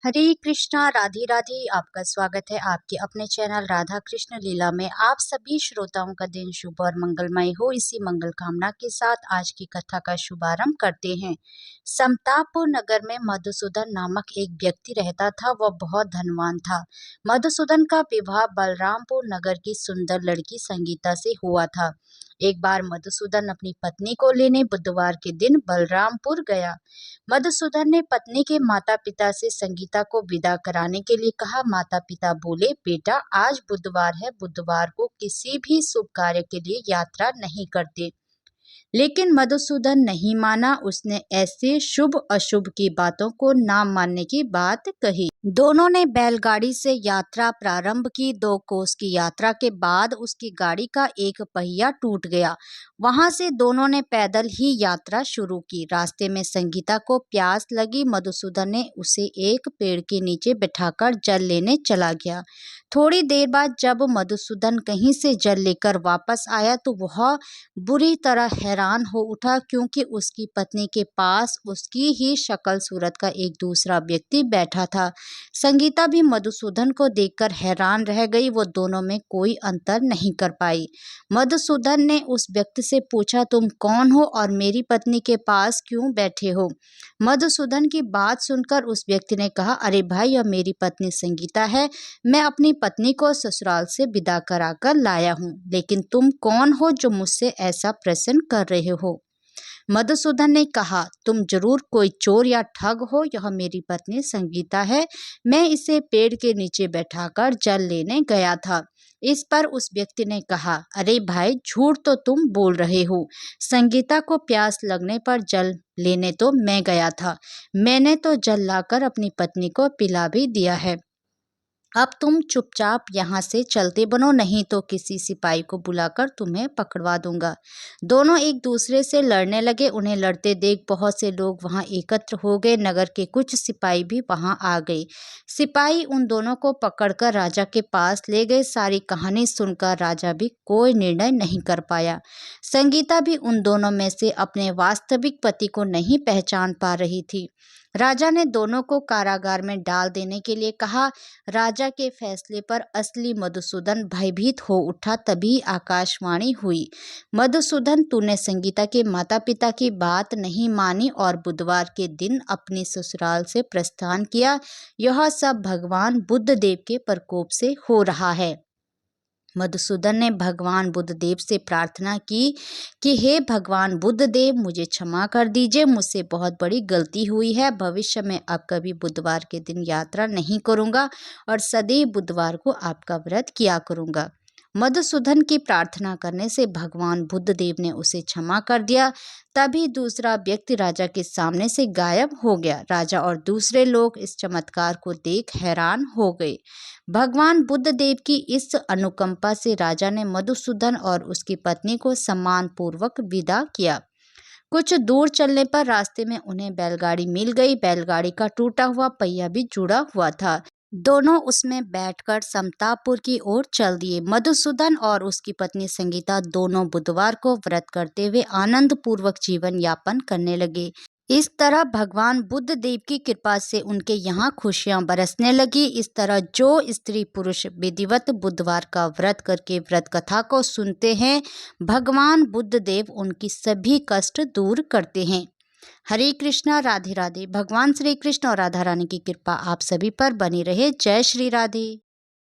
हरे कृष्णा राधे राधे। आपका स्वागत है आपके अपने चैनल राधा कृष्ण लीला में। आप सभी श्रोताओं का दिन शुभ और मंगलमय हो, इसी मंगल कामना के साथ आज की कथा का शुभारंभ करते हैं। समतापुर नगर में मधुसूदन नामक एक व्यक्ति रहता था। वह बहुत धनवान था। मधुसूदन का विवाह बलरामपुर नगर की सुंदर लड़की संगीता से हुआ था। एक बार मधुसूदन अपनी पत्नी को लेने बुधवार के दिन बलरामपुर गया। मधुसूदन ने पत्नी के माता पिता से संगीता को विदा कराने के लिए कहा। माता पिता बोले, बेटा आज बुधवार है, बुधवार को किसी भी शुभ कार्य के लिए यात्रा नहीं करते। लेकिन मधुसूदन नहीं माना। उसने ऐसे शुभ अशुभ की बातों को ना मानने की बात कही। दोनों ने बैलगाड़ी से यात्रा प्रारंभ की। 2 कोस की यात्रा के बाद उसकी गाड़ी का एक पहिया टूट गया। वहां से दोनों ने पैदल ही यात्रा शुरू की। रास्ते में संगीता को प्यास लगी। मधुसूदन ने उसे एक पेड़ के नीचे बिठाकर जल लेने चला गया। थोड़ी देर बाद जब मधुसूदन कहीं से जल लेकर वापस आया तो वह बुरी तरह हैरान हो उठा, क्योंकि उसकी पत्नी के पास उसकी ही शक्ल सूरत का एक दूसरा व्यक्ति बैठा था। संगीता भी मधुसूदन को देखकर हैरान रह गई। वो दोनों में कोई अंतर नहीं कर पाई। मधुसूदन ने उस व्यक्ति से पूछा, तुम कौन हो और मेरी पत्नी के पास क्यों बैठे हो? मधुसूदन की बात सुनकर उस व्यक्ति ने कहा, अरे भाई, यह मेरी पत्नी संगीता है। मैं अपनी पत्नी को ससुराल से विदा कराकर लाया हूँ, लेकिन तुम कौन हो जो मुझसे ऐसा प्रश्न कर रहे हो? मधुसूदन ने कहा, तुम जरूर कोई चोर या ठग हो। यह मेरी पत्नी संगीता है। मैं इसे पेड़ के नीचे बैठाकर जल लेने गया था। इस पर उस व्यक्ति ने कहा, अरे भाई, झूठ तो तुम बोल रहे हो। संगीता को प्यास लगने पर जल लेने तो मैं गया था। मैंने तो जल लाकर अपनी पत्नी को पिला भी दिया है। अब तुम चुपचाप यहाँ से चलते बनो, नहीं तो किसी सिपाही को बुलाकर तुम्हें पकड़वा दूंगा। दोनों एक दूसरे से लड़ने लगे। उन्हें लड़ते देख बहुत से लोग वहां एकत्र हो गए। नगर के कुछ सिपाही भी वहां आ गए। सिपाही उन दोनों को पकड़कर राजा के पास ले गए। सारी कहानी सुनकर राजा भी कोई निर्णय नहीं कर पाया। संगीता भी उन दोनों में से अपने वास्तविक पति को नहीं पहचान पा रही थी। राजा ने दोनों को कारागार में डाल देने के लिए कहा। राजा के फैसले पर असली मधुसूदन भयभीत हो उठा। तभी आकाशवाणी हुई, मधुसूदन, तूने संगीता के माता पिता की बात नहीं मानी और बुधवार के दिन अपनी ससुराल से प्रस्थान किया। यह सब भगवान बुद्ध देव के प्रकोप से हो रहा है। मधुसूदन ने भगवान बुद्ध देव से प्रार्थना की कि हे भगवान बुद्ध देव, मुझे क्षमा कर दीजिए। मुझसे बहुत बड़ी गलती हुई है। भविष्य में अब कभी बुधवार के दिन यात्रा नहीं करूंगा और सदैव बुधवार को आपका व्रत किया करूंगा। मधुसूदन की प्रार्थना करने से भगवान बुद्ध देव ने उसे क्षमा कर दिया। तभी दूसरा व्यक्ति राजा के सामने से गायब हो गया। राजा और दूसरे लोग इस चमत्कार को देख हैरान हो गए। भगवान बुद्ध देव की इस अनुकंपा से राजा ने मधुसूदन और उसकी पत्नी को सम्मान पूर्वक विदा किया। कुछ दूर चलने पर रास्ते में उन्हें बैलगाड़ी मिल गई। बैलगाड़ी का टूटा हुआ पहिया भी जुड़ा हुआ था। दोनों उसमें बैठकर समतापुर की ओर चल दिए। मधुसूदन और उसकी पत्नी संगीता दोनों बुधवार को व्रत करते हुए आनंद पूर्वक जीवन यापन करने लगे। इस तरह भगवान बुद्ध देव की कृपा से उनके यहाँ खुशियां बरसने लगी। इस तरह जो स्त्री पुरुष विधिवत बुधवार का व्रत करके व्रत कथा को सुनते हैं, भगवान बुद्ध देव उनकी सभी कष्ट दूर करते हैं। हरे कृष्णा राधे राधे। भगवान श्री कृष्ण और राधा रानी की कृपा आप सभी पर बनी रहे। जय श्री राधे।